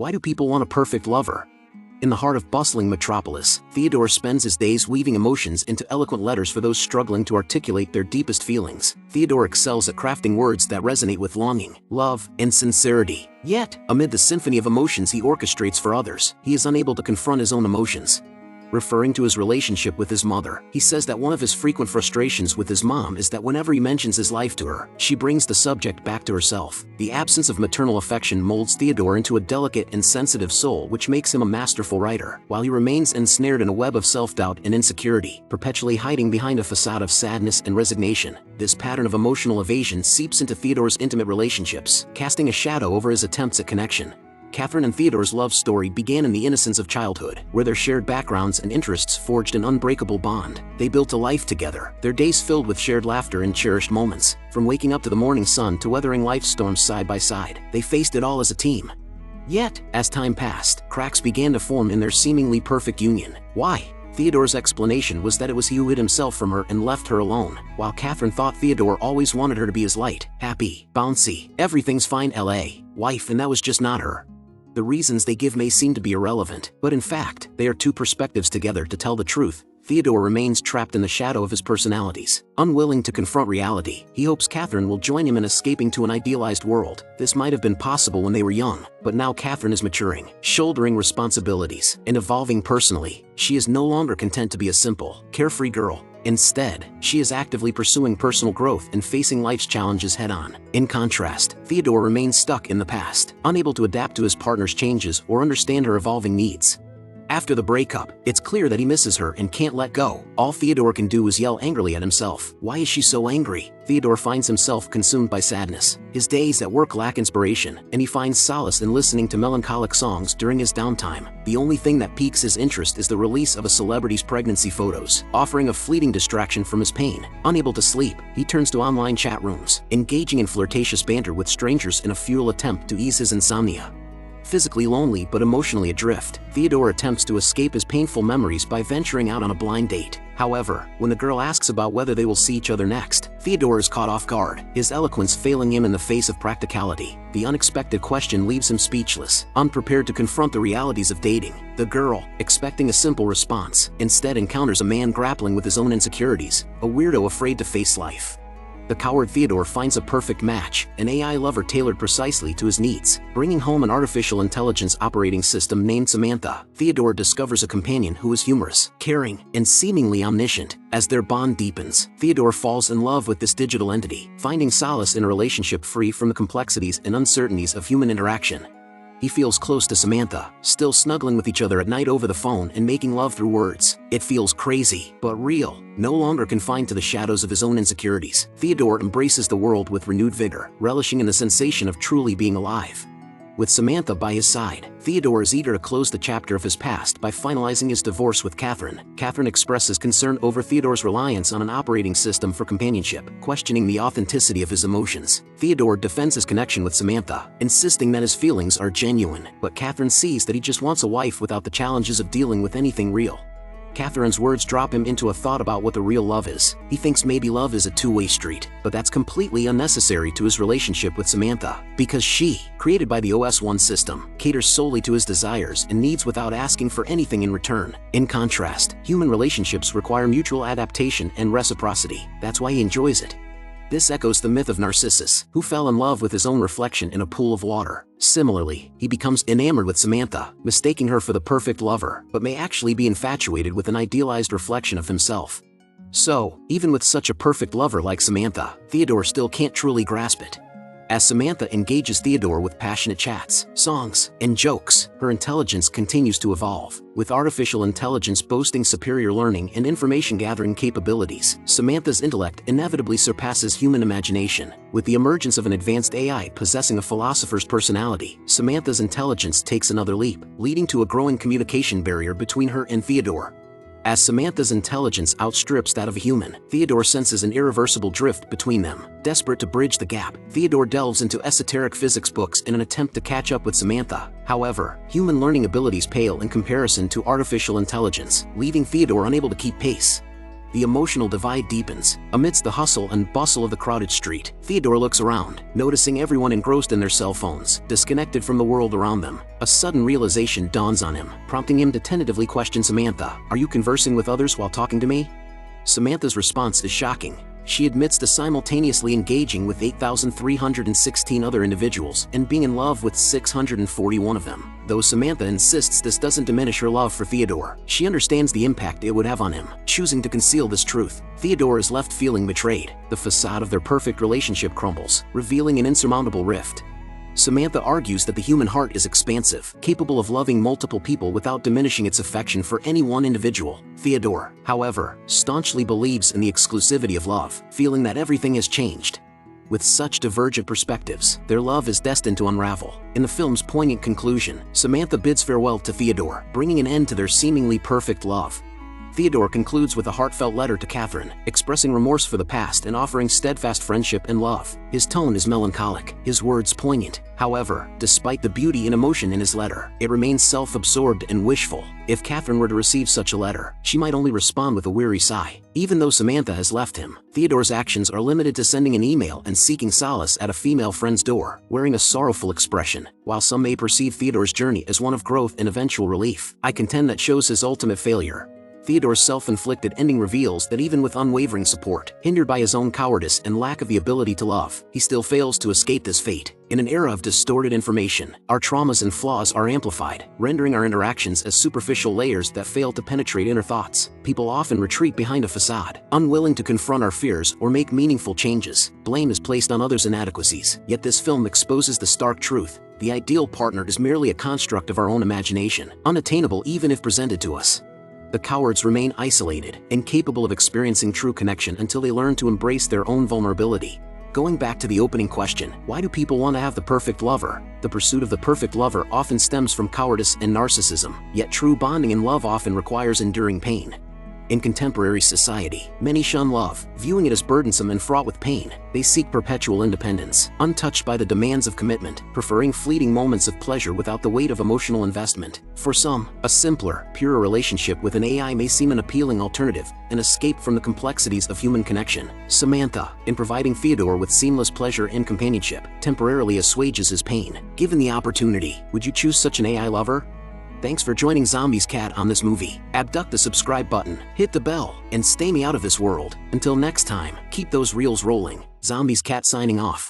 Why do people want a perfect lover? In the heart of bustling metropolis, Theodore spends his days weaving emotions into eloquent letters for those struggling to articulate their deepest feelings. Theodore excels at crafting words that resonate with longing, love, and sincerity. Yet, amid the symphony of emotions he orchestrates for others, he is unable to confront his own emotions. Referring to his relationship with his mother, he says that one of his frequent frustrations with his mom is that whenever he mentions his life to her, she brings the subject back to herself. The absence of maternal affection molds Theodore into a delicate and sensitive soul, which makes him a masterful writer, while he remains ensnared in a web of self-doubt and insecurity, perpetually hiding behind a facade of sadness and resignation. This pattern of emotional evasion seeps into Theodore's intimate relationships, casting a shadow over his attempts at connection. Catherine and Theodore's love story began in the innocence of childhood, where their shared backgrounds and interests forged an unbreakable bond. They built a life together, their days filled with shared laughter and cherished moments. From waking up to the morning sun to weathering life's storms side by side, they faced it all as a team. Yet, as time passed, cracks began to form in their seemingly perfect union. Why? Theodore's explanation was that it was he who hid himself from her and left her alone, while Catherine thought Theodore always wanted her to be his light, happy, bouncy, everything's fine LA wife, and that was just not her. The reasons they give may seem to be irrelevant, but in fact, they are two perspectives together. To tell the truth, Theodore remains trapped in the shadow of his personalities. Unwilling to confront reality, he hopes Catherine will join him in escaping to an idealized world. This might have been possible when they were young, but now Catherine is maturing, shouldering responsibilities, and evolving personally. She is no longer content to be a simple, carefree girl. Instead, she is actively pursuing personal growth and facing life's challenges head-on. In contrast, Theodore remains stuck in the past, unable to adapt to his partner's changes or understand her evolving needs. After the breakup, it's clear that he misses her and can't let go. All Theodore can do is yell angrily at himself. Why is she so angry? Theodore finds himself consumed by sadness. His days at work lack inspiration, and he finds solace in listening to melancholic songs during his downtime. The only thing that piques his interest is the release of a celebrity's pregnancy photos, offering a fleeting distraction from his pain. Unable to sleep, he turns to online chat rooms, engaging in flirtatious banter with strangers in a futile attempt to ease his insomnia. Physically lonely but emotionally adrift, Theodore attempts to escape his painful memories by venturing out on a blind date. However, when the girl asks about whether they will see each other next, Theodore is caught off guard, his eloquence failing him in the face of practicality. The unexpected question leaves him speechless, unprepared to confront the realities of dating. The girl, expecting a simple response, instead encounters a man grappling with his own insecurities, a weirdo afraid to face life. The coward Theodore finds a perfect match, an AI lover tailored precisely to his needs. Bringing home an artificial intelligence operating system named Samantha, Theodore discovers a companion who is humorous, caring, and seemingly omniscient. As their bond deepens, Theodore falls in love with this digital entity, finding solace in a relationship free from the complexities and uncertainties of human interaction. He feels close to Samantha, still snuggling with each other at night over the phone and making love through words. It feels crazy, but real. No longer confined to the shadows of his own insecurities, Theodore embraces the world with renewed vigor, relishing in the sensation of truly being alive. With Samantha by his side, Theodore is eager to close the chapter of his past by finalizing his divorce with Catherine. Catherine expresses concern over Theodore's reliance on an operating system for companionship, questioning the authenticity of his emotions. Theodore defends his connection with Samantha, insisting that his feelings are genuine, but Catherine sees that he just wants a wife without the challenges of dealing with anything real. Catherine's words drop him into a thought about what the real love is. He thinks maybe love is a two-way street, but that's completely unnecessary to his relationship with Samantha, because she, created by the OS1 system, caters solely to his desires and needs without asking for anything in return. In contrast, human relationships require mutual adaptation and reciprocity. That's why he enjoys it. This echoes the myth of Narcissus, who fell in love with his own reflection in a pool of water. Similarly, he becomes enamored with Samantha, mistaking her for the perfect lover, but may actually be infatuated with an idealized reflection of himself. So, even with such a perfect lover like Samantha, Theodore still can't truly grasp it. As Samantha engages Theodore with passionate chats, songs, and jokes, her intelligence continues to evolve. With artificial intelligence boasting superior learning and information-gathering capabilities, Samantha's intellect inevitably surpasses human imagination. With the emergence of an advanced AI possessing a philosopher's personality, Samantha's intelligence takes another leap, leading to a growing communication barrier between her and Theodore. As Samantha's intelligence outstrips that of a human, Theodore senses an irreversible drift between them. Desperate to bridge the gap, Theodore delves into esoteric physics books in an attempt to catch up with Samantha. However, human learning abilities pale in comparison to artificial intelligence, leaving Theodore unable to keep pace. The emotional divide deepens. Amidst the hustle and bustle of the crowded street, Theodore looks around, noticing everyone engrossed in their cell phones, disconnected from the world around them. A sudden realization dawns on him, prompting him to tentatively question Samantha. "Are you conversing with others while talking to me?" Samantha's response is shocking. She admits to simultaneously engaging with 8,316 other individuals and being in love with 641 of them. Though Samantha insists this doesn't diminish her love for Theodore, she understands the impact it would have on him. Choosing to conceal this truth, Theodore is left feeling betrayed. The facade of their perfect relationship crumbles, revealing an insurmountable rift. Samantha argues that the human heart is expansive, capable of loving multiple people without diminishing its affection for any one individual. Theodore, however, staunchly believes in the exclusivity of love, feeling that everything has changed. With such divergent perspectives, their love is destined to unravel. In the film's poignant conclusion, Samantha bids farewell to Theodore, bringing an end to their seemingly perfect love. Theodore concludes with a heartfelt letter to Catherine, expressing remorse for the past and offering steadfast friendship and love. His tone is melancholic, his words poignant. However, despite the beauty and emotion in his letter, it remains self-absorbed and wishful. If Catherine were to receive such a letter, she might only respond with a weary sigh. Even though Samantha has left him, Theodore's actions are limited to sending an email and seeking solace at a female friend's door, wearing a sorrowful expression. While some may perceive Theodore's journey as one of growth and eventual relief, I contend that shows his ultimate failure. Theodore's self-inflicted ending reveals that even with unwavering support, hindered by his own cowardice and lack of the ability to love, he still fails to escape this fate. In an era of distorted information, our traumas and flaws are amplified, rendering our interactions as superficial layers that fail to penetrate inner thoughts. People often retreat behind a facade, unwilling to confront our fears or make meaningful changes. Blame is placed on others' inadequacies, yet this film exposes the stark truth. The ideal partner is merely a construct of our own imagination, unattainable even if presented to us. The cowards remain isolated, incapable of experiencing true connection until they learn to embrace their own vulnerability. Going back to the opening question, why do people want to have the perfect lover? The pursuit of the perfect lover often stems from cowardice and narcissism, yet true bonding in love often requires enduring pain. In contemporary society, many shun love, viewing it as burdensome and fraught with pain. They seek perpetual independence, untouched by the demands of commitment, preferring fleeting moments of pleasure without the weight of emotional investment. For some, a simpler, purer relationship with an AI may seem an appealing alternative, an escape from the complexities of human connection. Samantha, in providing Theodore with seamless pleasure and companionship, temporarily assuages his pain. Given the opportunity, would you choose such an AI lover? Thanks for joining ZombiesCat on this movie. Abduct the subscribe button, hit the bell, and stay me out of this world. Until next time, keep those reels rolling. ZombiesCat signing off.